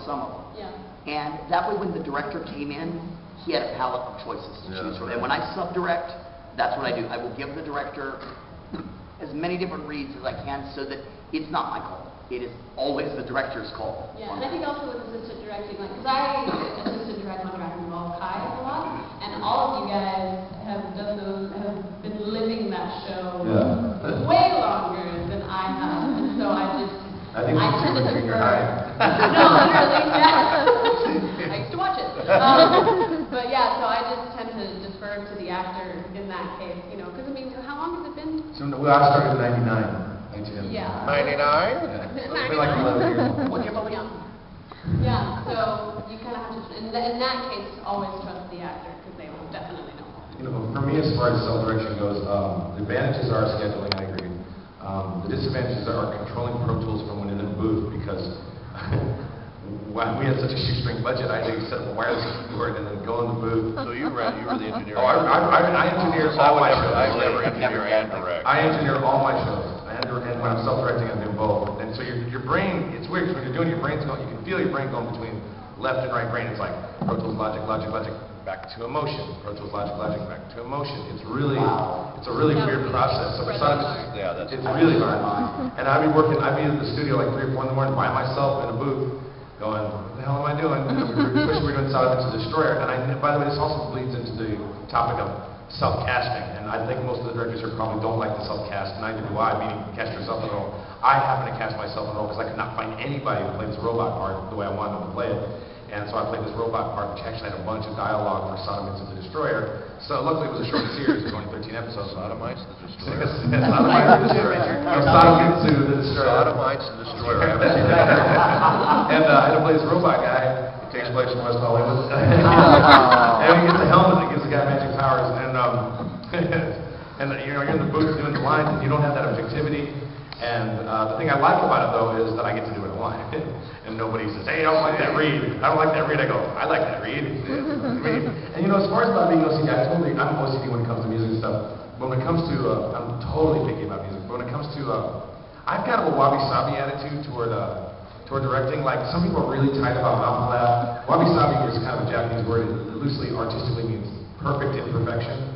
some of them. Yeah. And that way, when the director came in, he had a palette of choices to choose from. And when I sub-direct, that's what I do. I will give the director as many different reads as I can so that it's not my call. It is always the director's call. Yeah, and I think also with assistant directing, like, because I assistant direct on Dragon Ball Kai a lot, and all of you guys have done those, have been living that show way longer than I have, and so I tend to defer. No, literally, yeah. I used to watch it. But yeah, so I just tend to defer to the actor in that case, you know, because I mean, how long has it been? So I started in 99. Yeah. 99? Yeah. It's been like 11 years. What year, Bobby? Yeah, so you kind of have to, in that case, always trust the actor because they will definitely know. You know, for me, as far as self-direction goes, the advantages are scheduling, I agree. The disadvantages are controlling Pro Tools from within the booth because we had such a shoestring budget. I had to set up a wireless keyboard and then go in the booth. So you were the engineer. Oh, I engineer all my shows. I never engineer and direct. I engineer all my shows. And when I'm self-directing, I do both. And so your brain, it's weird, because when you're doing your brain's going, you can feel your brain going between left and right brain. It's like Pro Tools, Logic, back to emotion. Pro Tools, Logic, back to emotion. It's really, it's a really weird process. So for some, it's really hard. And I'd be in the studio like 3 or 4 in the morning by myself in a booth, going, what the hell am I doing? Especially we're doing Silent Into Destroyer. And by the way, this also bleeds into the topic of self-casting, and I think most of the directors here probably don't like the self-cast, neither do I, meaning cast yourself in a role. I happen to cast myself in a role because I could not find anybody to play this robot part the way I wanted them to play it. And so I played this robot part, which actually had a bunch of dialogue for Sodomites of the Destroyer. So luckily it was a short series, it was only 13 episodes. Sodomites the Destroyer? Sodomites the Destroyer. Sodomites the Destroyer. Sodomites the Destroyer. And I had to play this robot guy. It takes place in West Hollywood. And he gets a helmet that gives the guy magic powers. And you know, you're in the booth doing the lines, and you don't have that objectivity. And the thing I like about it, though, is that I get to do what I want. And nobody says, hey, I don't like that read. I don't like that read. I go, I like that read. And you know, as far as not being OCD, I'm OCD when it comes to music and stuff. But when it comes to, I'm totally picky about music. But when it comes to, I've got a wabi-sabi attitude toward directing. Like, some people are really tight about mouth flap. Wabi-sabi is kind of a Japanese word. It loosely, artistically means perfect imperfection.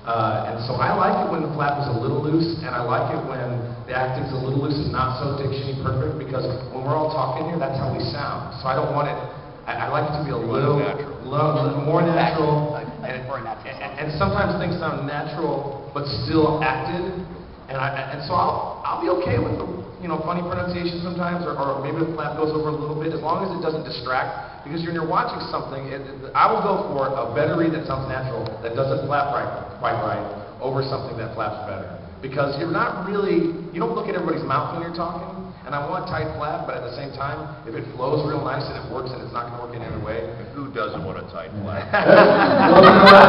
And so I like it when the flap is a little loose, and I like it when the acting's a little loose and not so diction-y perfect, because when we're all talking here, that's how we sound. So I don't want it, I like it to be a little more natural. And sometimes things sound natural, but still acted. And so I'll be okay with the, you know, funny pronunciation sometimes, or maybe the flap goes over a little bit, as long as it doesn't distract. Because when you're watching something, I will go for a better read that sounds natural, that doesn't flap quite right, over something that flaps better. Because you're not really, you don't look at everybody's mouth when you're talking, and I want tight flap, but at the same time, if it flows real nice and it works and it's not going to work in any way. Who doesn't want a tight flap? Well, you know what?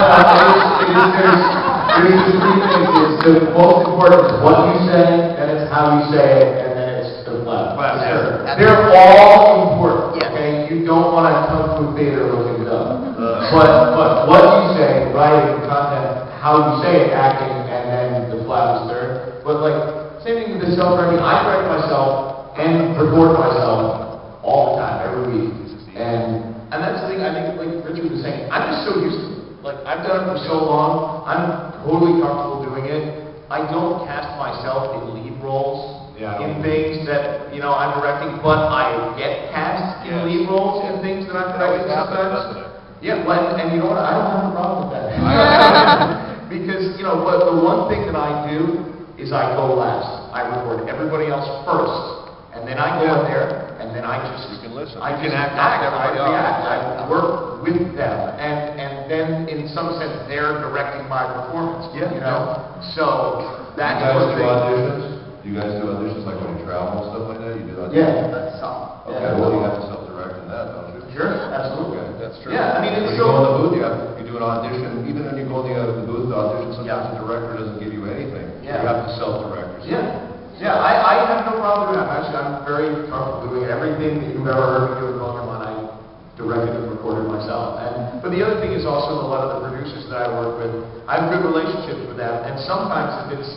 There's the 3 things. The most important is what you say, and it's how you say it, and then it's the flap. Sure. They're all important. Okay? You don't want to come to a theater looking dumb. But what you say, writing, content, how you say it, acting, and then the flap is third. But like, same thing with the self-directing. I direct myself and record myself all the time, every week. And that's the thing, I think, like Richard was saying, I'm just so used to it. Like, I've done it for so long, I'm totally comfortable doing it. I don't cast myself in lead roles. In things that, you know, I'm directing, but I get cast in lead roles in things that I'm directing sometimes. Yeah, and you know what, I don't have a problem with that. Because, you know, but the one thing that I do is I go last. I record everybody else first, and then I go in there, and then I just... You can listen. I can act, I react, I work with them, and then, in some sense, they're directing my performance, you know? So, that's what they... Do you guys do auditions like when you travel and stuff like that? You do auditions? Yeah. That's some. Okay, well, you have to self-direct in that, don't you? Sure, absolutely. Okay, that's true. Yeah, I mean, it's when you go in the booth, you do an audition. Even when you go in the booth, the audition, sometimes the director doesn't give you anything. Yeah. You have to self-direct. Yeah, I have no problem with that. Actually, I'm very comfortable doing everything that you've ever heard me do in Pokemon. I directed and recorded myself. But the other thing is also a lot of the producers that I work with, I have good relationships with them. And sometimes if it's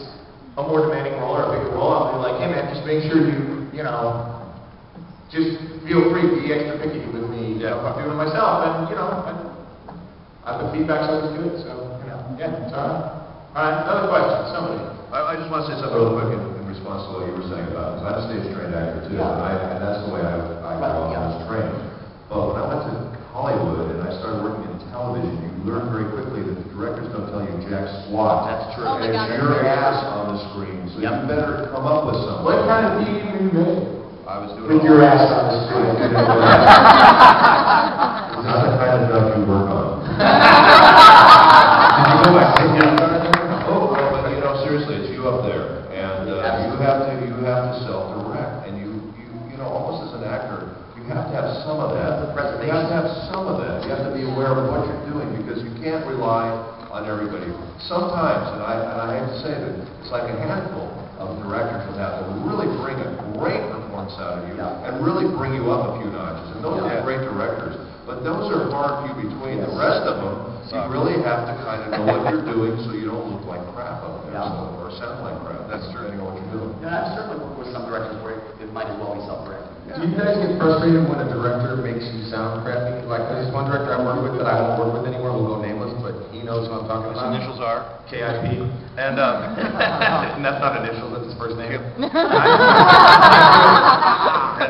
a more demanding role or a bigger role, I'll be like, hey man, just make sure you know, just feel free to be extra picky with me. If I'm doing it myself, and the feedback's always good, so, it's all right. All right, another question, somebody. I just want to say something real quick in response to what you were saying about, because I'm a stage-trained actor too, and that's the way I was trained. But when I went to Hollywood and I started working in television, you learn very quickly that the directors don't tell you jack squat. That's true. Oh my And God, it's your ass on the screen, so you better come up with something. What kind of TV were you making? I was doing With your ass on the screen. It's not the kind of stuff you work on. Did you go back to Oh, well, but seriously, it's you up there, and you have to self-direct, and you know, almost as an actor, you have to have some of that. You have to have some of that. You have to be aware of what you're doing, because you can't rely on everybody. Sometimes, and I have to say that it's like a handful of directors will have to really bring a great performance out of you, and really bring you up a few notches. And those are great directors, but those are far and few between. The rest of them, you really have to kind of know what you're doing so you don't look like crap up there, or sound like crap. That's true, depending on what you're doing. And I've certainly worked with some directors where it might as well be self-directed. Do you guys get frustrated when a director makes you sound crappy? Like, there's one director I work with that I won't work with anymore, we'll go nameless, but he knows who I'm talking His about. initials are? KIP. And that's not initials, that's his first name. And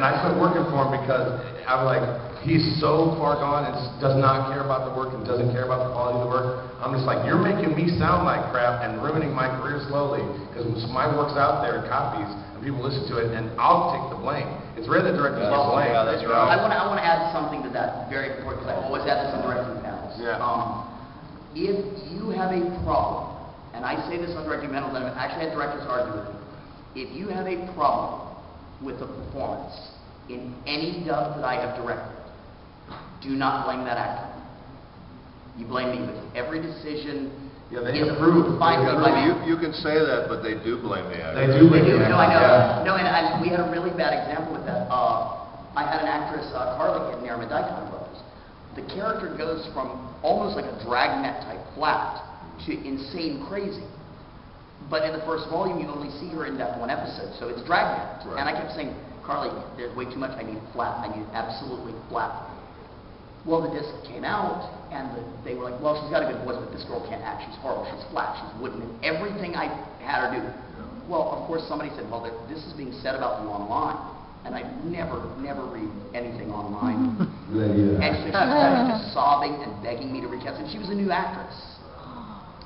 I quit working for him because I'm like, he's so far gone and does not care about the work and doesn't care about the quality of the work. I'm just like, you're making me sound like crap and ruining my career slowly, because my work's out there in copies and people listen to it, and I'll take the blame. It's rare that directors get blame. Yeah, that's right. I want to add something to that very important, because I always add this in directing panels. If you have a problem, and I say this on directing panels, and I've actually had directors argue with me, if you have a problem with the performance in any dub that I have directed, do not blame that actor. You blame me, because every decision they is approve. finally by me. You can say that, but they do blame the actor. They do blame No, the I know. actor. No, and we had a really bad example with that. I had an actress, Carly, in Narmadikon Brothers. The character goes from almost like a dragnet type flat to insane crazy. But in the first volume, you only see her in that one episode, so it's dragnet. Right. And I kept saying, Carly, there's way too much. I need flat. I need absolutely flat. Well, the disc came out, and they were like, well, she's got a good voice, but this girl can't act. She's horrible. She's flat. She's wooden. And everything I had her do. Well, of course, somebody said, well, this is being said about you online. And I never read anything online. And she started just sobbing and begging me to recast. And she was a new actress.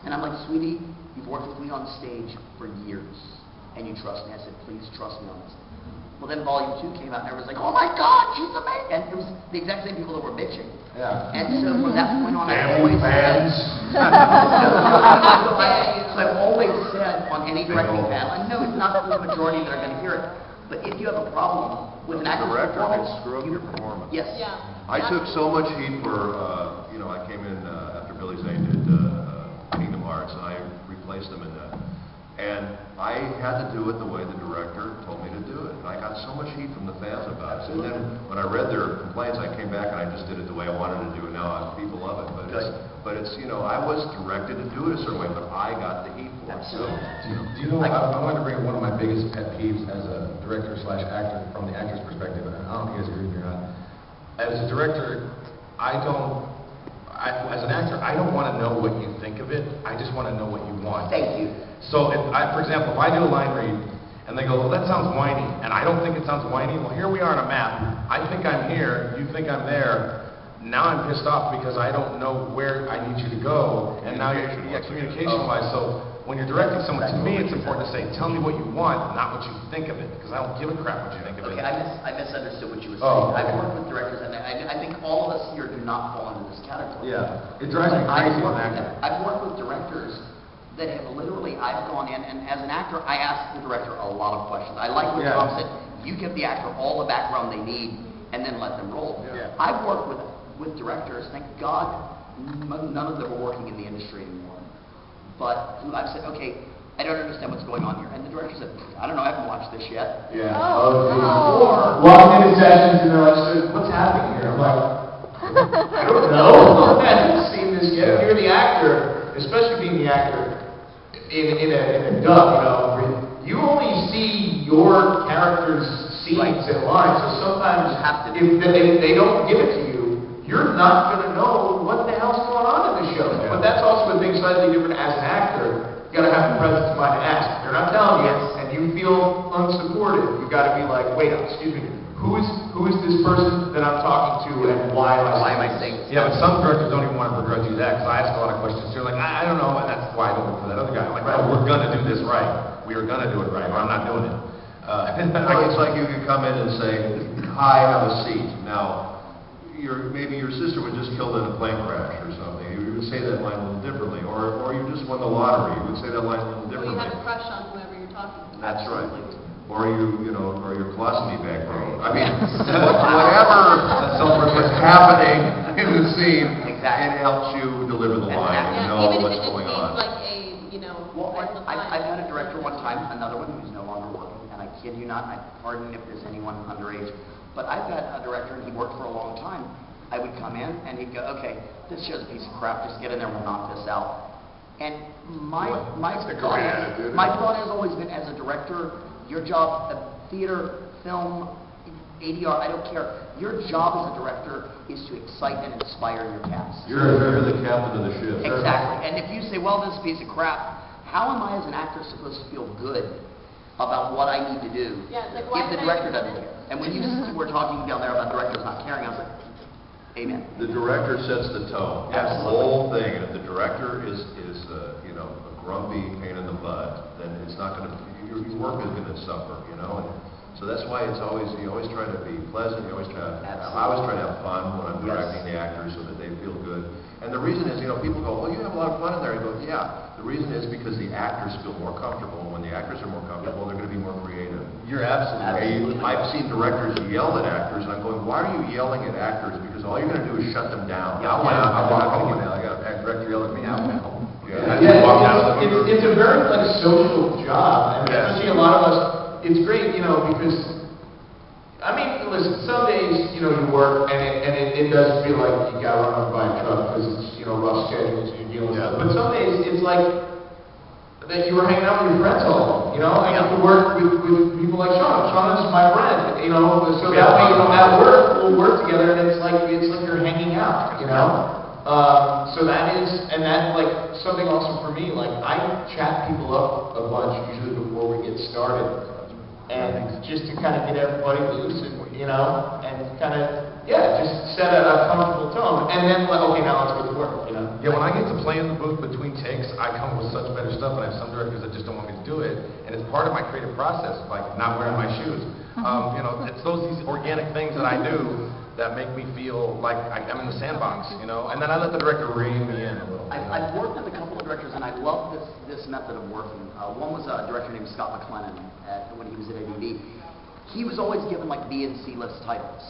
And I'm like, sweetie, you've worked with me on stage for years, and you trust me. I said, please trust me on this. Well, then Volume 2 came out, and everyone's like, oh my God, she's amazing. And it was the exact same people that were bitching. And so from that point on, I always said, so I've always said on any directing panel, and no, it's not the majority that are going to hear it, but if you have a problem with an actor's Director can performance, screw up your performance. Yes. Yeah. I took so much heat for, I came in after Billy Zane did Kingdom Hearts, and I replaced him in that. And I had to do it the way the director told me to do it. And I got so much heat from the fans about it. And then when I read their complaints, I came back and I just did it the way I wanted to do it. Now people love it. But it's I was directed to do it a certain way, but I got the heat for it. So, Do you know, I wanted to bring up one of my biggest pet peeves as a director/actor from the actor's perspective, and I don't know if you guys agree with me or not. As a director, as an actor, I don't want to know what you think of it. I just want to know what you want. Thank you. So, for example, if I do a line read, and they go, well, that sounds whiny, and I don't think it sounds whiny, well, here we are on a map. I think I'm here, you think I'm there. Now I'm pissed off because I don't know where I need you to go, and now you're communication-wise. So when you're directing someone, to me, it's important to say, tell me what you want, not what you think of it, because I don't give a crap what you think of it. Okay, I misunderstood what you were saying. I've worked with directors, and I think all of us here do not fall into this category. It drives me crazy on acting. I've worked with directors that have literally, I've gone in, and as an actor, I ask the director a lot of questions. I like what Tom said. You give the actor all the background they need, and then let them roll. I've worked with directors, thank God, none of them are working in the industry anymore. But I've said, okay, I don't understand what's going on here. And the director said, I don't know, I haven't watched this yet. Or walking into sessions and they're like, so what's happening here? I'm like, I don't know. I haven't seen this yet. You're the actor, especially being the actor in a dub, you only see your character's scenes and lines, so sometimes if they don't give it to you, you're not going to know what the hell's going on in the show. Yeah. But that's also a thing slightly different as an actor. You got to have the presence of mind to ask. They're not telling you, and you feel unsupported. You got to be like, wait, excuse me, who is this person that I'm talking to, and why am I saying this? Yeah, but some directors don't even want to begrudge you that, because I ask a lot of questions. They're like, I don't know, and that's why I don't work for that other guy. I'm like, no, we're going to do this right. We are going to do it right, or I'm not doing it. It's like you could come in and say, hi, have a seat. Now, maybe your sister was just killed in a plane crash or something. You would say that line a little differently. Or you just won the lottery. You would say that line a little differently. Or you had a crush on whoever you're talking to. That's right. Or or your colostomy bag broke. I mean, whatever was happening in the scene, it helps you deliver the line and know what's going on. Well, I've had a director one time, another one who's no longer working, and I kid you not, pardon if there's anyone underage, but I've had a director, and he worked for a long time. I would come in, and he'd go, okay, this show's a piece of crap, just get in there and we'll knock this out. And my thought has always been, as a director, your job, theater, film, ADR, I don't care, your job as a director is to excite and inspire your cast. You're the captain of the ship. Exactly. And if you say, well, this is a piece of crap, how am I as an actor supposed to feel good about what I need to do if the director doesn't care? And when you were talking down there about directors not caring, I was like, amen. The director sets the tone. That's the whole thing. And if the director is a grumpy pain in the butt, then it's not going to, your work is going to suffer, And so that's why you always try to be pleasant. I always try to have fun when I'm directing the actors so that they feel good. And the reason is, people go, well, you have a lot of fun in there. You go, yeah. The reason is because the actors feel more comfortable. When the actors are more comfortable, they're going to be more creative. You're absolutely right. I've seen directors yell at actors, and I'm going, why are you yelling at actors? Because all you're going to do is shut them down. I got a director yell at me out now. It's a very social job. Especially a lot of us, it's great, because listen, some days, you work and it does feel like you got run over by a truck because it's, rough schedules and you're dealing with stuff. But some days it's like that you were hanging out with your friends all day, I get to work with people like Sean. Sean is my friend, so that way, at work, we'll work together and it's like you're hanging out, so that is, and that's something also for me, I chat people up a bunch usually before we get started. And just to kind of get everybody loose and, and kind of, just set a comfortable tone. And then, okay, now let's get to work, Yeah, when I get to play in the booth between takes, I come up with such better stuff, and I have some directors that just don't want me to do it. And it's part of my creative process, like not wearing my shoes. It's these organic things that I do that make me feel like I'm in the sandbox, And then I let the director rein me in a little. I've worked with a couple of directors, and I love this method of working. One was a director named Scott McLennan when he was at ADV. He was always given B and C list titles.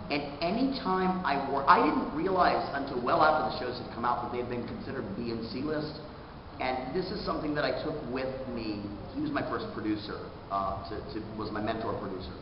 And any time I didn't realize until well after the shows had come out that they had been considered B and C list. And this is something that I took with me. He was my first producer, was my mentor producer.